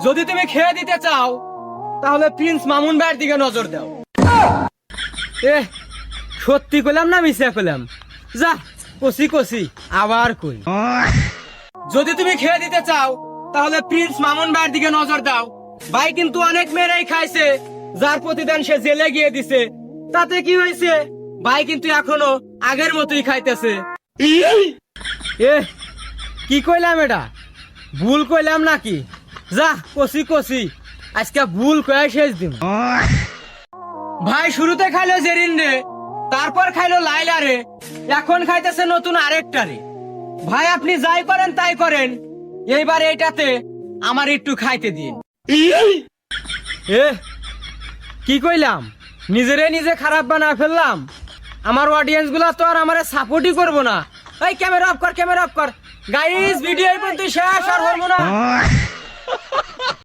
যদি তুমি খেয়ে দিতে চাও তাহলে প্রিন্স মামুন ভাইয়ের দিকে নজর দাও। এ সত্যি কইলাম না মিছা কইলাম? যা কষি কষি আবার কই। যদি তুমি খেয়ে দিতে চাও তাহলে প্রিন্স মামুন ভাইয়ের দিকে নজর দাও। ভাই কিন্তু অনেক মেয়েরাই খাইছে, যার প্রতিদান সে জেলে গিয়ে দিছে। তাতে কি হয়েছে? ভাই কিন্তু এখনো আগের মতোই খাইতেছে। এ কি কইলাম? এটা ভুল কইলাম নাকি? যা কষি কষি আজকে ভুল কয়ে শেষ দিন। ভাই শুরুতে খাইলো জেরিন রে, তারপর খাইলো লাইলা রে, এখন খাইতেছে নতুন আরেকটা রে। ভাই আপনি যাই করেন তাই করেন, এইবার এইটাতে আমার একটু খাইতে দিন। এ কি কইলাম? নিজেরে নিজে খারাপ বানা ফেললাম। আমার অডিয়েন্স গুলা তো আর আমারে সাপোর্টই করবো না। এই ক্যামেরা অফ কর, ক্যামেরা অফ কর। গাইস ভিডিও এই পর্যন্ত শেষ, আর হবো না।